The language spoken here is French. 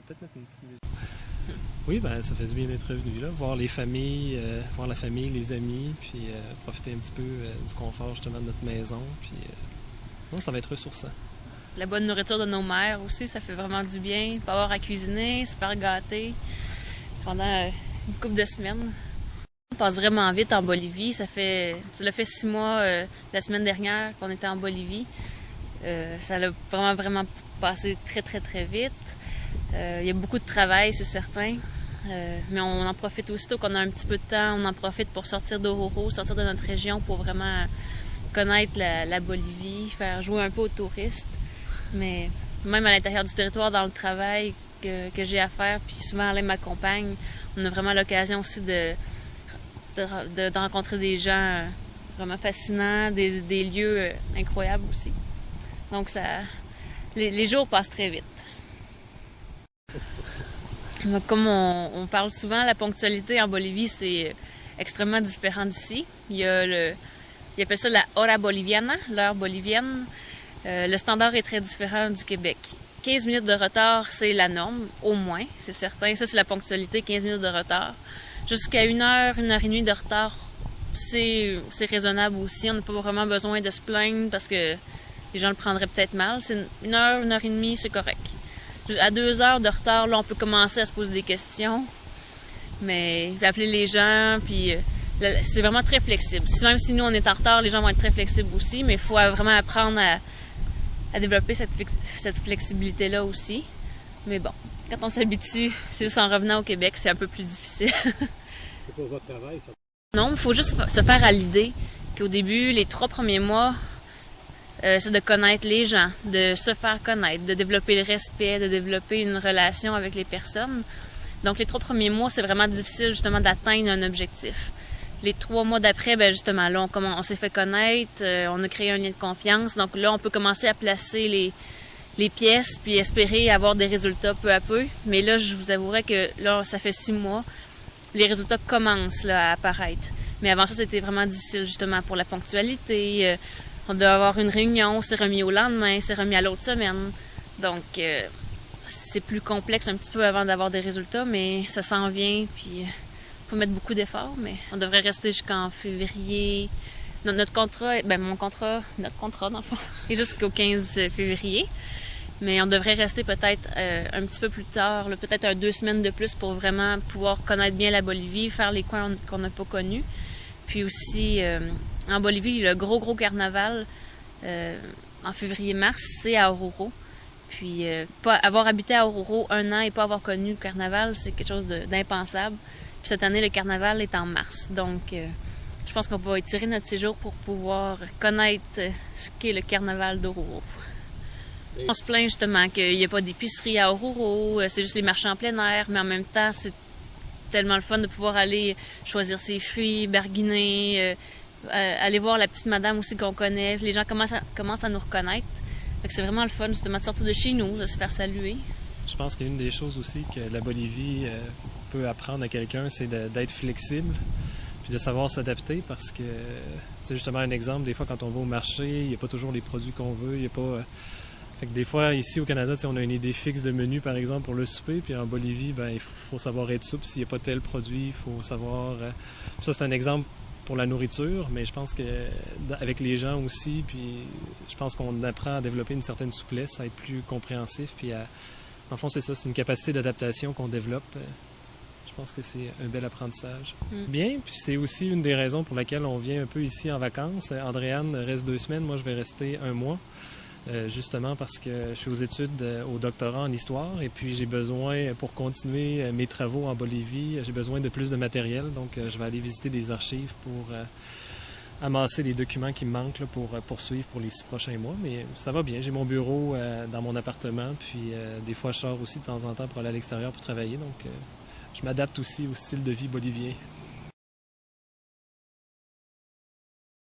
peut-être mettre une petite musique. Oui, ben ça fait du bien d'être revenu, là, voir les familles, voir la famille, les amis, puis profiter un petit peu du confort justement de notre maison, puis non, ça va être ressourçant. La bonne nourriture de nos mères aussi, ça fait vraiment du bien. Pas avoir à cuisiner, super gâté pendant une couple de semaines. On passe vraiment vite en Bolivie. Ça l'a fait 6 mois la semaine dernière qu'on était en Bolivie. Ça l'a vraiment passé très, très, très vite. Il y a beaucoup de travail, c'est certain. Mais on en profite aussitôt qu'on a un petit peu de temps. On en profite pour sortir d'Oruro, sortir de notre région pour vraiment connaître la Bolivie, faire jouer un peu aux touristes. Mais même à l'intérieur du territoire, dans le travail que j'ai à faire, puis souvent Alain m'accompagne, on a vraiment l'occasion aussi de rencontrer des gens vraiment fascinants, des lieux incroyables aussi. Donc les jours passent très vite. Comme on parle souvent, la ponctualité en Bolivie, c'est extrêmement différent d'ici. Ils appellent ça la hora boliviana, l'heure bolivienne. Le standard est très différent du Québec. 15 minutes de retard, c'est la norme, au moins, c'est certain. Ça, c'est la ponctualité, 15 minutes de retard. Jusqu'à 1 heure, 1 heure et demie de retard, c'est raisonnable aussi. On n'a pas vraiment besoin de se plaindre parce que les gens le prendraient peut-être mal. C'est 1 heure, 1 heure et demie, c'est correct. À 2 heures de retard, là, on peut commencer à se poser des questions. Mais appeler les gens, puis c'est vraiment très flexible. Même si nous, on est en retard, les gens vont être très flexibles aussi, mais il faut vraiment apprendre à développer cette flexibilité-là aussi. Mais bon, quand on s'habitue, c'est juste en revenant au Québec, c'est un peu plus difficile. C'est pour votre travail, ça? Non, il faut juste se faire à l'idée qu'au début, les 3 premiers mois, c'est de connaître les gens, de se faire connaître, de développer le respect, de développer une relation avec les personnes. Donc les 3 premiers mois, c'est vraiment difficile justement d'atteindre un objectif. Les 3 mois d'après, ben justement, là, on s'est fait connaître, on a créé un lien de confiance. Donc là, on peut commencer à placer les pièces puis espérer avoir des résultats peu à peu. Mais là, je vous avouerai que là, ça fait 6 mois, les résultats commencent là, à apparaître. Mais avant ça, c'était vraiment difficile justement pour la ponctualité. On devait avoir une réunion, c'est remis au lendemain, c'est remis à l'autre semaine. Donc, c'est plus complexe un petit peu avant d'avoir des résultats, mais ça s'en vient, puis faut mettre beaucoup d'efforts, mais on devrait rester jusqu'en février. Notre contrat, notre contrat, dans le fond, est jusqu'au 15 février. Mais on devrait rester peut-être un petit peu plus tard, peut-être 2 semaines de plus pour vraiment pouvoir connaître bien la Bolivie, faire les coins qu'on n'a pas connus. Puis aussi, en Bolivie, le gros carnaval en février-mars, c'est à Oruro. Puis avoir habité à Oruro 1 an et pas avoir connu le carnaval, c'est quelque chose d'impensable. Puis cette année, le carnaval est en mars. Donc, je pense qu'on va étirer notre séjour pour pouvoir connaître ce qu'est le carnaval d'Oruro. On se plaint justement qu'il n'y a pas d'épicerie à Oruro, c'est juste les marchés en plein air, mais en même temps, c'est tellement le fun de pouvoir aller choisir ses fruits, barguiner, aller voir la petite madame aussi qu'on connaît. Les gens commencent à nous reconnaître. Fait que c'est vraiment le fun justement de sortir de chez nous, de se faire saluer. Je pense qu'une des choses aussi que la Bolivie peut apprendre à quelqu'un, c'est d'être flexible puis de savoir s'adapter parce que, c'est justement un exemple, des fois quand on va au marché, il n'y a pas toujours les produits qu'on veut, il n'y a pas... Fait que des fois, ici au Canada, on a une idée fixe de menu, par exemple, pour le souper, puis en Bolivie, ben, il faut savoir être souple. S'il n'y a pas tel produit, il faut savoir... Ça, c'est un exemple pour la nourriture, mais je pense que avec les gens aussi, puis je pense qu'on apprend à développer une certaine souplesse, à être plus compréhensif, puis dans le fond, c'est ça, c'est une capacité d'adaptation qu'on développe. Je pense que c'est un bel apprentissage. Bien, puis c'est aussi une des raisons pour laquelle on vient un peu ici en vacances. Andréane reste 2 semaines, moi je vais rester 1 mois. Justement parce que je suis aux études au doctorat en histoire et puis j'ai besoin, pour continuer mes travaux en Bolivie, j'ai besoin de plus de matériel. Donc, je vais aller visiter des archives pour amasser les documents qui me manquent là, pour poursuivre pour les 6 prochains mois. Mais ça va bien. J'ai mon bureau dans mon appartement, puis des fois, je sors aussi de temps en temps pour aller à l'extérieur pour travailler. Donc, je m'adapte aussi au style de vie bolivien.